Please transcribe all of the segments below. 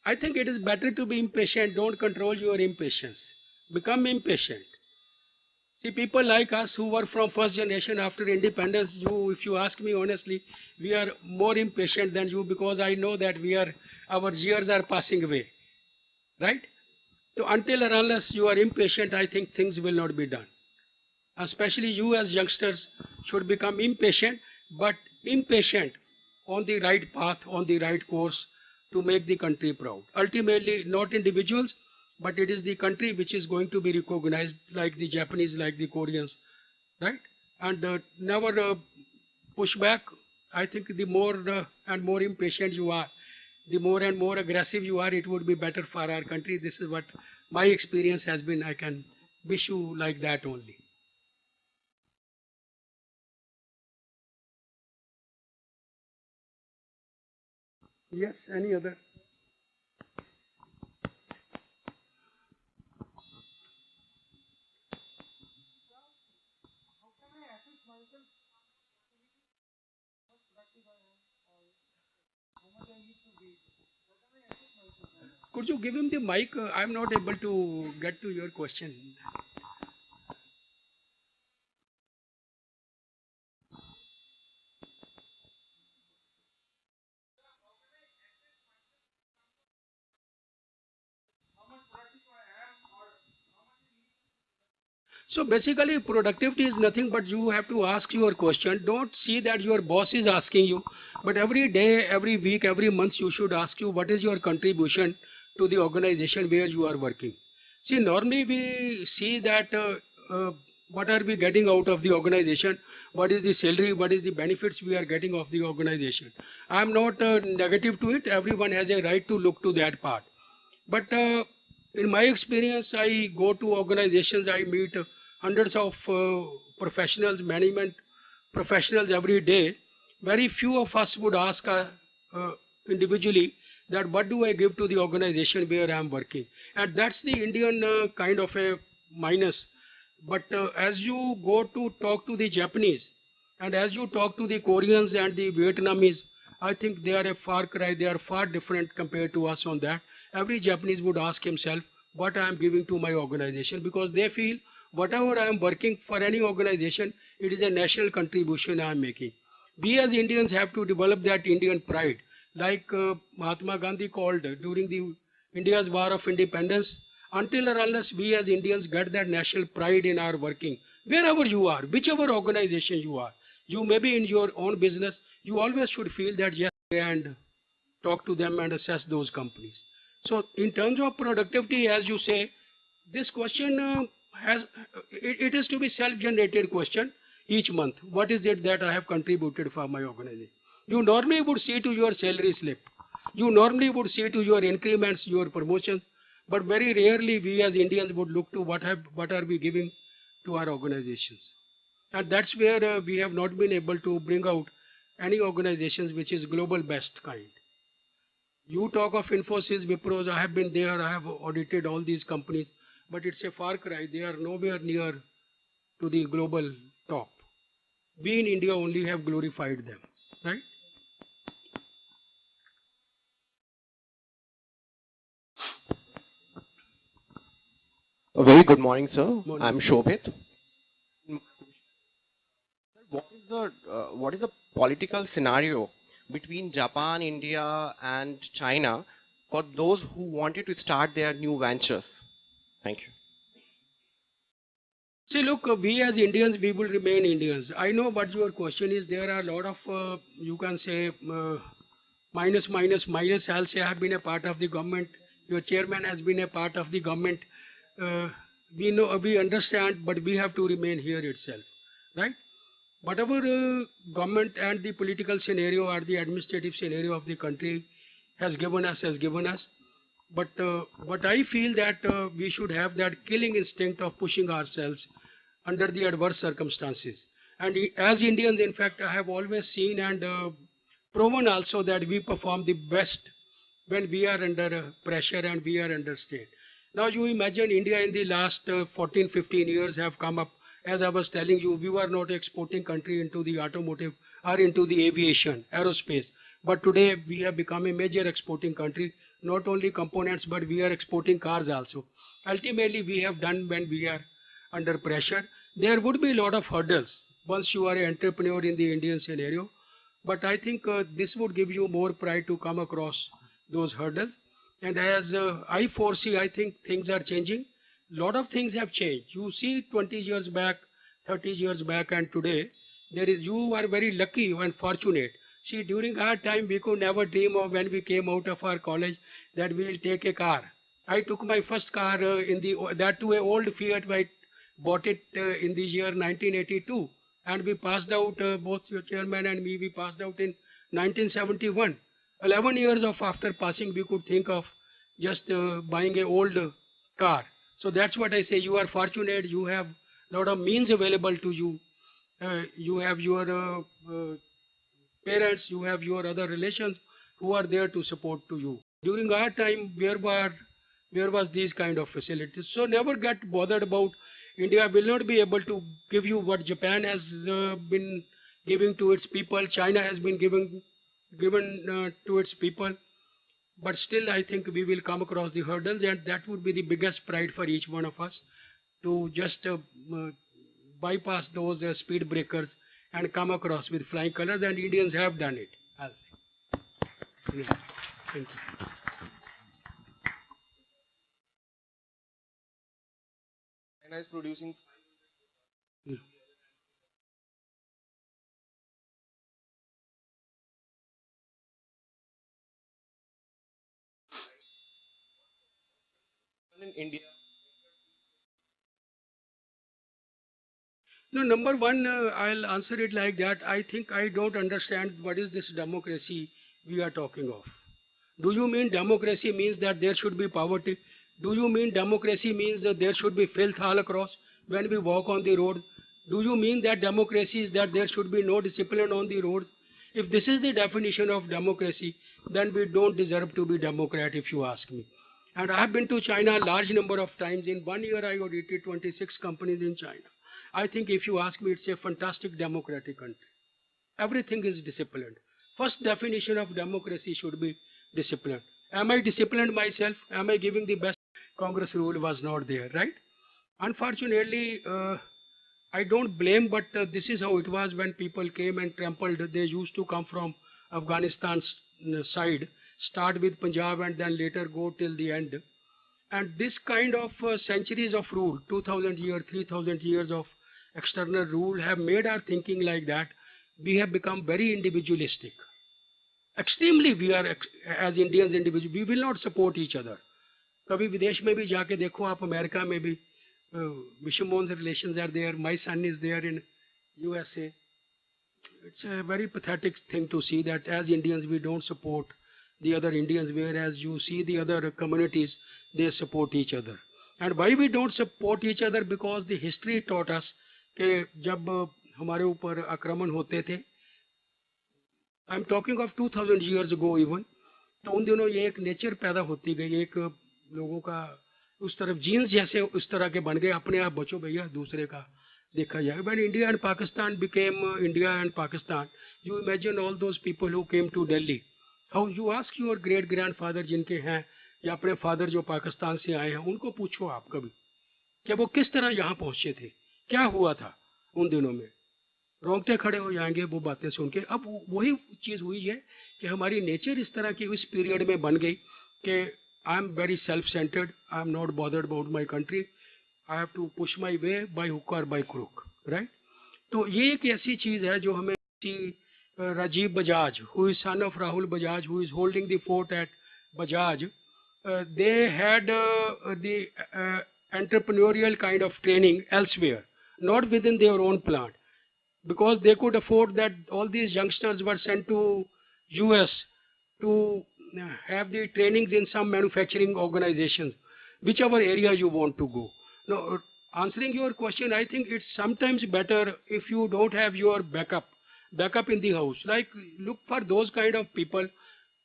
I think it is better to be impatient. Don't control your impatience. Become impatient. See, people like us who were from first generation after independence, if you ask me honestly, we are more impatient than you because I know that our years are passing away, right? So until or unless you are impatient, I think things will not be done. Especially you as youngsters should become impatient, but impatient on the right path, on the right course to make the country proud. Ultimately, not individuals, but it is the country which is going to be recognized, like the Japanese, like the Koreans, right? And never push back. I think the more and more impatient you are, the more and more aggressive you are, it would be better for our country. This is what my experience has been. I can wish you like that only. Yes, any other? Could you give him the mic? I'm not able to get to your question. So basically, productivity is nothing but you have to ask your question. Don't see that your boss is asking you, but every day, every week, every month, you should ask you what is your contribution to the organization where you are working. See, normally we see that what are we getting out of the organization, what is the salary, what is the benefits we are getting of the organization. I am not negative to it. Everyone has a right to look to that part. But in my experience, I go to organizations, I meet hundreds of professionals, management professionals every day. Very few of us would ask uh, individually that what do I give to the organization where I am working. And that's the Indian kind of a minus. But as you go to talk to the Japanese and as you talk to the Koreans and the Vietnamese, I think they are a far cry, they are far different compared to us on that. Every Japanese would ask himself what I am giving to my organization because they feel whatever I am working for any organization, it is a national contribution I am making. We as Indians have to develop that Indian pride, like Mahatma Gandhi called during the India's War of Independence. Until or unless we as Indians get that national pride in our working, wherever you are, whichever organization you may be in your own business, you always should feel that yes, and talk to them and assess those companies. So, in terms of productivity, as you say, this question it is to be self-generated question each month. What is it that I have contributed for my organization? You normally would see to your salary slip. You normally would see to your increments, your promotions, but very rarely we as Indians would look to what are we giving to our organizations. And that's where we have not been able to bring out any organizations which is global best kind. You talk of Infosys, Wipros, I have been there, I have audited all these companies, but it's a far cry. They are nowhere near to the global top. We in India only have glorified them, right? A very good morning, sir. Morning. I'm Shobhit. What is the political scenario between Japan, India, and China for those who wanted to start their new ventures? Thank you. See, look, we as Indians, we will remain Indians. I know what your question is. There are a lot of, you can say, minus. I'll say I have been a part of the government. Your chairman has been a part of the government. Uh, we know, we understand, but we have to remain here itself, right? Whatever government and the political scenario or the administrative scenario of the country has given us. But what I feel that we should have that killing instinct of pushing ourselves under the adverse circumstances. And as Indians, in fact, I have always seen and proven also that we perform the best when we are under pressure and we are under strain. Now you imagine India in the last 14, 15 years have come up. As I was telling you, we were not exporting country into the automotive or into the aviation, aerospace. But today we have become a major exporting country, not only components, but we are exporting cars also. Ultimately, we have done when we are under pressure. There would be a lot of hurdles once you are an entrepreneur in the Indian scenario. But I think this would give you more pride to come across those hurdles. And as I foresee, I think things are changing. Lot of things have changed. You see 20 years back, 30 years back and today, you are very lucky and fortunate. See, during our time, we could never dream of when we came out of our college that we will take a car. I took my first car that to a old Fiat. I bought it in the year 1982, and we passed out, both your chairman and me, we passed out in 1971. 11 years after passing, we could think of just buying a old car. So that's what I say. You are fortunate. You have a lot of means available to you. You have your parents, you have your other relations who are there to support to you. During our time, where was these kind of facilities? So never get bothered about India will not be able to give you what Japan has been giving to its people, China has been given to its people. But still, I think we will come across the hurdles, and that would be the biggest pride for each one of us to just bypass those speed breakers and come across with flying colors, and Indians have done it. Yeah. Thank you. China is producing. Yeah. In India. No, number one, I'll answer it like that. I think I don't understand what is this democracy we are talking of. Do you mean democracy means that there should be poverty? Do you mean democracy means that there should be filth all across when we walk on the road? Do you mean that democracy is that there should be no discipline on the road? If this is the definition of democracy, then we don't deserve to be Democrat, if you ask me. And I have been to China a large number of times. In 1 year, I audited 26 companies in China. I think if you ask me, it's a fantastic democratic country. Everything is disciplined. First definition of democracy should be discipline. Am I disciplined myself? Am I giving the best? Congress rule was not there, right? Unfortunately, I don't blame, but this is how it was when people came and trampled. They used to come from Afghanistan's side, start with Punjab and then later go till the end. And this kind of centuries of rule, 2000 years, 3000 years of external rule have made our thinking like that. We have become very individualistic. Extremely, we are as Indians individual. We will not support each other. कभी विदेश में भी जाके देखो आप, America में भी विषम relations are there. My son is there in USA. It's a very pathetic thing to see that as Indians we don't support the other Indians, whereas you see the other communities, they support each other. And why we don't support each other? Because the history taught us कि जब हमारे ऊपर आक्रमण होते थे, I'm talking of 2000 years ago even, तो उन दिनों ये एक नेचर पैदा होती गई, एक लोगों का उस तरफ जीन्स जैसे उस तरह के बन गए, अपने आप बचो भैया, दूसरे का देखा जाए. When India and Pakistan became India and Pakistan, you imagine all those people who came to Delhi. How you ask your great grandfather जिनके हैं या अपने फादर जो पाकिस्तान से आए हैं, उनको पूछो आप कभी कि वो किस तरह यहाँ पहुँचे थे, क्या हुआ था उन दिनों में. रोंगटे खड़े हो जाएंगे वो बातें सुन के. अब वही चीज़ हुई है कि हमारी नेचर इस तरह की उस पीरियड में बन गई कि I am very self centred, I am not bothered about my country, I have to push my way by hook or by crook, right. तो ये एक ऐसी चीज़ है जो हमें Rajiv Bajaj, who is son of Rahul Bajaj, who is holding the fort at Bajaj, they had the entrepreneurial kind of training elsewhere, not within their own plant, because they could afford that. All these youngsters were sent to US to have the trainings in some manufacturing organizations, whichever area you want to go. Now, answering your question, I think it's sometimes better if you don't have your backup in the house. Like, look for those kind of people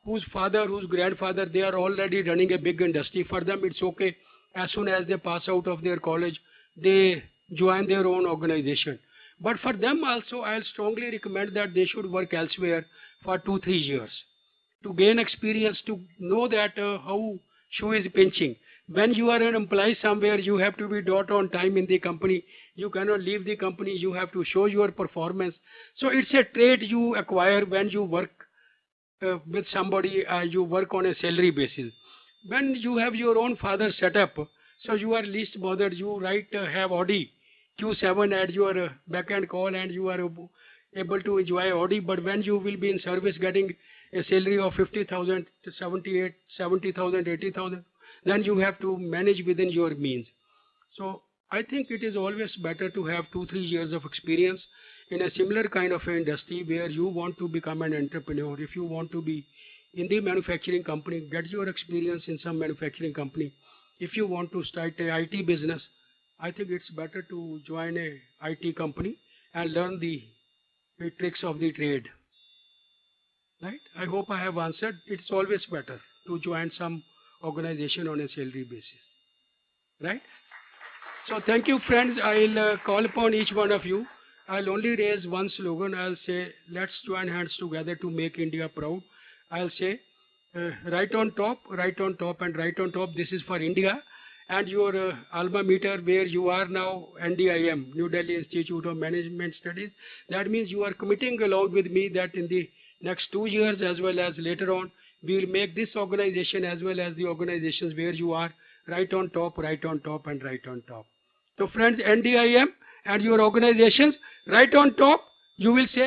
whose father, whose grandfather, they are already running a big industry. For them, it's okay. As soon as they pass out of their college, they join their own organization. But for them also, I'll strongly recommend that they should work elsewhere for 2-3 years. to gain experience, to know that how shoe is pinching. When you are an employee somewhere, you have to be dot on time in the company. You cannot leave the company. You have to show your performance. So it's a trait you acquire when you work with somebody. You work on a salary basis. When you have your own father set up, so you are least bothered. You have Audi Q7 at your back end call, and you are able to enjoy Audi. But when you will be in service getting a salary of 50,000 to 70,000, 80,000, then you have to manage within your means. So I think it is always better to have 2-3 years of experience in a similar kind of industry where you want to become an entrepreneur. If you want to be in the manufacturing company, get your experience in some manufacturing company. If you want to start a IT business, I think it's better to join a IT company and learn the tricks of the trade. Right? I hope I have answered. It's always better to join some organization on a salary basis. Right? So thank you, friends. I'll call upon each one of you. I'll only raise one slogan. I'll say, let's join hands together to make India proud. I'll say, right on top, right on top, and right on top. This is for India. And your alma mater where you are now, NDIM, New Delhi Institute of Management Studies. That means you are committing along with me that in the next 2 years as well as later on, we will make this organization as well as the organizations where you are right on top, right on top, and right on top. So friends, NDIM and your organizations, right on top, you will say